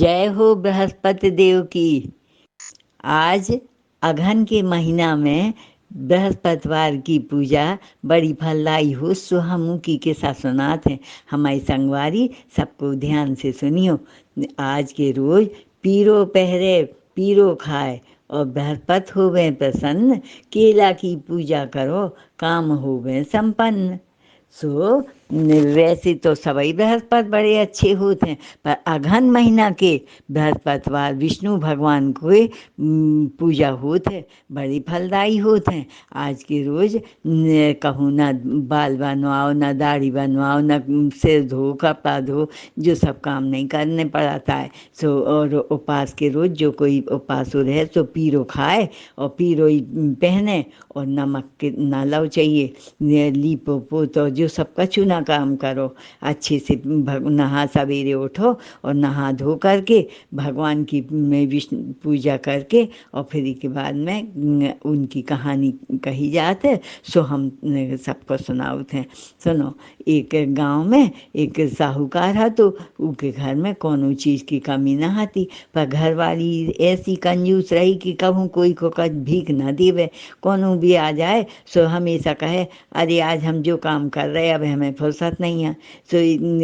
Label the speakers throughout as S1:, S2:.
S1: जय हो बृहस्पति देव की। आज अघन के महीना में बृहस्पतिवार की पूजा बड़ी फलदायी हो, सो हम की के साथ सुनाते हैं। हमारी संगवारी सबको ध्यान से सुनियो। आज के रोज पीरो पहरे पीरो खाए और बृहस्पति होवे प्रसन्न, केला की पूजा करो काम होवे संपन्न। सो वैसे तो सभी बृहस्पति बड़े अच्छे होते हैं, पर अघन महीना के बृहस्पतिवार विष्णु भगवान को पूजा होते बड़ी फलदायी होते हैं। आज के रोज कहूँ ना बाल बनवाओ, ना दाढ़ी बनवाओ, ना सिर धो, कपड़ा धो, जो सब काम नहीं करने पड़ता है। सो और उपवास के रोज जो कोई उपवास हो रहे सो पीरो खाए और पीरो ही पहने और नमक के ना लव चाहिए, लीपो पोतो जो सब कछु ना काम करो, अच्छे से नहा सवेरे उठो और नहा धो करके भगवान की में विष्णु पूजा करके और फिर के बाद में उनकी कहानी कही जाते, सो हम सबको सुनाते हैं। सुनो, एक गांव में एक साहूकार है, तो उनके घर में कोनो चीज़ की कमी ना आती, पर घर वाली ऐसी कंजूस रही कि कभी कोई को कच भीख न देवे। कोनो भी आ जाए सो हमेशा कहे, अरे आज हम जो काम कर रहे अब हमें फुर्सत नहीं है, सो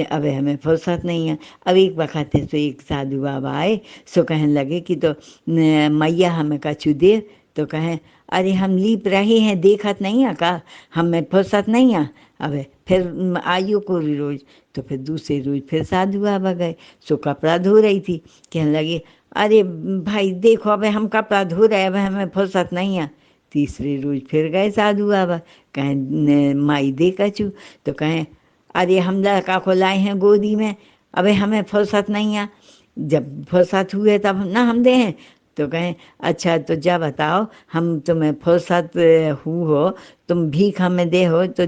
S1: अब हमें फुर्सत नहीं है। अब एक वक्त है सो एक साधु बाबा आए, सो कहने लगे कि तो मैया हमें कछु दे। तो कहें, अरे हम लीप रहे हैं देखत नहीं है का, हमें फुर्सत नहीं है। अब फिर आइयो को रोज। तो फिर दूसरे रोज फिर साधु बाबा गए, सो कपड़ा धो रही थी, कहने लगे, अरे भाई देखो अब हम कपड़ा धो रहे अब हमें फुर्सत नहीं है। तीसरे रोज फिर गए साधु बाबा, कहें माई दे कछु। तो कहें, अरे हम लड़का को लाए हैं गोदी में, अबे हमें फुर्सत नहीं है, जब फुर्सत हुए तब ना हम दें। तो कहें, अच्छा तो जा बताओ, हम तुम्हें फुर्सत हो तुम भीख हमें दे हो तो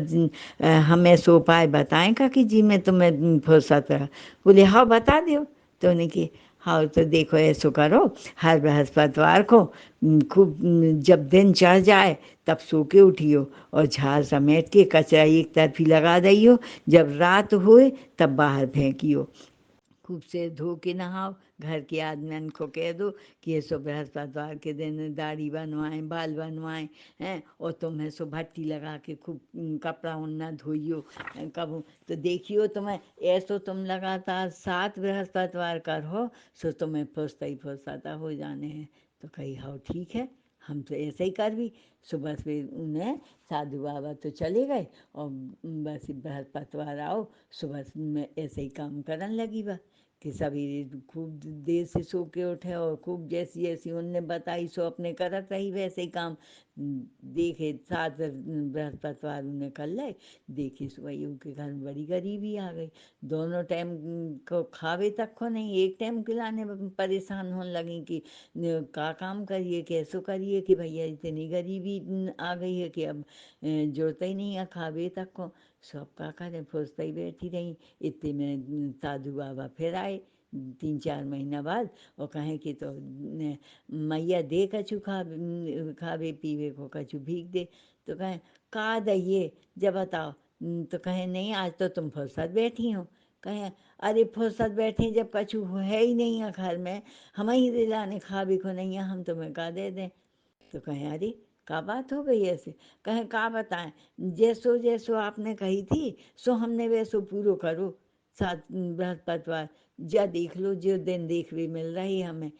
S1: हमें सो उपाय बताएं का कि जी मैं तुम्हें फुर्सत रहा। बोले हाँ बता दो। तो उन्हें कि हाँ तो देखो ऐसो करो, हर बृहस्पतिवार को खूब जब दिन चढ़ जाए तब सो के उठियो और झाड़ समेट के कचरा एक तरफी लगा दियो, जब रात होए तब बाहर फेंकियो। खूब से धो के नहाओ, घर के आदमियों को कह दो कि ये सो बृहस्पतिवार के दिन दाढ़ी बनवाएं, बाल बनवाएं हैं, और तुम्हें सो भट्टी लगा के खूब कपड़ा उन्ना धोइयो कब। तो देखियो तुम्हें ऐसो तुम लगातार 7 बृहस्पतिवार कर हो, सो तुम्हें फुर्सत ही फुर्सत हो जाने हैं। तो कही हाँ ठीक है, हम तो ऐसे ही कर भी। सुबह से उन्हें साधु बाबा तो चले गए और बस बृहस्पतिवार आओ सुबह में ऐसे ही काम करने लगी बा कि सवेरे खूब देर से सो के उठे और खूब जैसी जैसी उनने बताई सो अपने करत रही वैसे ही काम। देखे 7 बृहस्पतिवार उन्हें कर ले, देखे सुबह उनके घर में बड़ी गरीबी आ गई। दोनों टाइम को खावे तक को नहीं, एक टाइम खिलाने में परेशान होने लगी कि का काम करिए कैसो करिए कि भैया इतनी गरीबी आ गई है कि अब जरूरत ही नहीं है खावे तक को। सब का करें फुर्सत ही बैठी रही। इतने में साधु बाबा फिर आए 3-4 महीना बाद और कहें कि तो मैया दे कछु खावे पीवे को कछु भीख दे। तो कहें का दइए जब बताओ। तो कहें नहीं आज तो तुम फुर्सत बैठी हो। कहें अरे फुर्सत बैठे जब कछु है ही नहीं है घर में, हम ही दिलाने खावे को नहीं है, हम तुम्हें का दे दें। तो कहें अरे का बात हो गई ऐसे। कहें का बताएं, जैसो जैसो आपने कही थी सो हमने वैसो पूरो करो 7 बृहस्पतिवार, जा देख लो जो दिन देखने मिल रही हमें।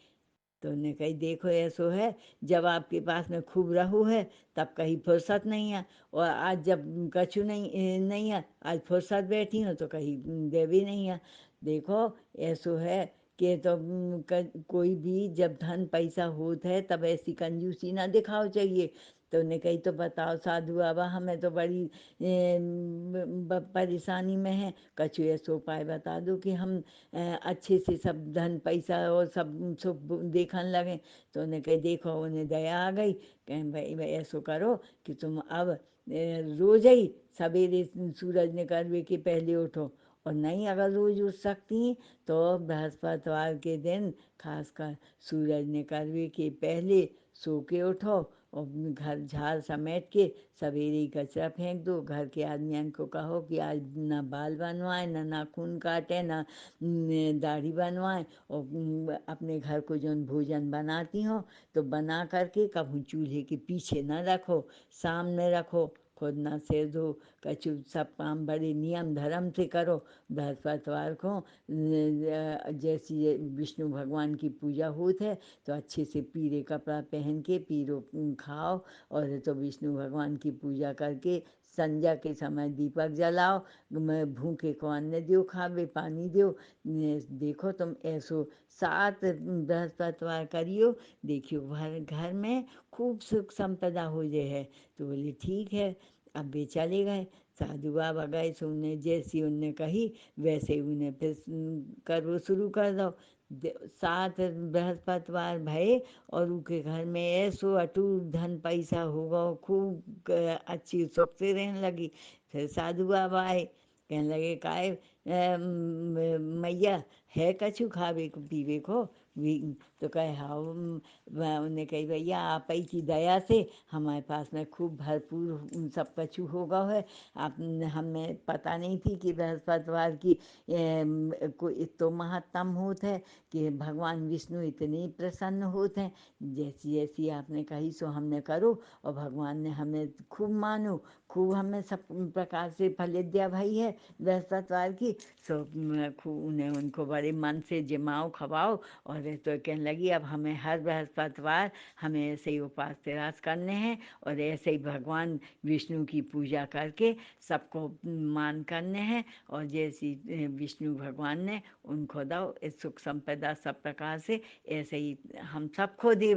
S1: तो उन्हें कही देखो ऐसो है, जब आपके पास में खूब रहू है तब कहीं फुर्सत नहीं है, और आज जब कछु नहीं है, आज फुर्सत बैठी हो तो कहीं दे भी नहीं है। देखो ऐसो है कि तो कोई भी जब धन पैसा होता है तब ऐसी कंजूसी ना दिखाओ चाहिए। तो उन्हें कही तो बताओ साधु बाबा हमें तो बड़ी परेशानी में है, कछु ऐसो उपाय बता दो कि हम अच्छे से सब धन पैसा और सब सुख देखने लगे। तो उन्हें कही देखो उन्हें दया आ गई, कहें भाई ऐसो करो कि तुम अब रोज ही सवेरे सूरज निकलने के पहले उठो और नहीं अगर रोज उठ सकती तो बृहस्पतिवार के दिन खासकर सूरज निकलने के पहले सो के उठो और घर झाड़ समेट के सवेरे ही कचरा फेंक दो। घर के आदमियों को कहो कि आज ना बाल बनवाएं, ना नाखून काटें, ना दाढ़ी बनवाएं, और अपने घर को जो भोजन बनाती हो तो बना करके कभी चूल्हे के पीछे न रखो, सामने रखो। खुद ना सिर धो, कछु सब काम बड़े नियम धर्म से करो। बृहस्पतिवार को जैसी विष्णु भगवान की पूजा होती है तो अच्छे से पीले कपड़ा पहन के पीरो खाओ, और तो विष्णु भगवान की पूजा करके संध्या के समय दीपक जलाओ। मैं भूखे को अन्न दो, खावे पानी दो। देखो तुम ऐसो 7 बृहस्पतिवार करियो, देखियो घर में खूब सुख संपदा हो जाए है। तो बोले ठीक है। अब वे चले गए, साधु बाबा गए सो उन्हें जैसी उनने कही वैसे ही उन्हें फिर करो शुरू कर दो। 7 बृहस्पतिवार भये और उनके घर में ऐसो अटूट धन पैसा होगा, खूब अच्छी सुख से रहने लगी। फिर साधु बाबा आए, कहने लगे काहे मैया है कछु खावे को पीवे को भी? तो कहे हाँ। उन्हें कही भैया आप ही की दया से हमारे पास में खूब भरपूर सब कछु होगा है। आप हमें पता नहीं थी कि बृहस्पतिवार की को इतो महत्तम होत है कि भगवान विष्णु इतने प्रसन्न होते हैं। जैसी जैसी आपने कही सो हमने करो, और भगवान ने हमें खूब मानो, खूब हमें सब प्रकार से फलिद्या भई है बृहस्पतिवार की। सो खूब उन्हें उनको बड़े मन से जिमाओ खवाओ। और तो कहने लगी अब हमें हर बृहस्पतिवार हमें ऐसे ही उपास तिरास करने हैं, और ऐसे ही भगवान विष्णु की पूजा करके सबको मान करने हैं। और जैसी विष्णु भगवान ने उनको दो इस सुख संपदा सब प्रकार से, ऐसे ही हम सबको दे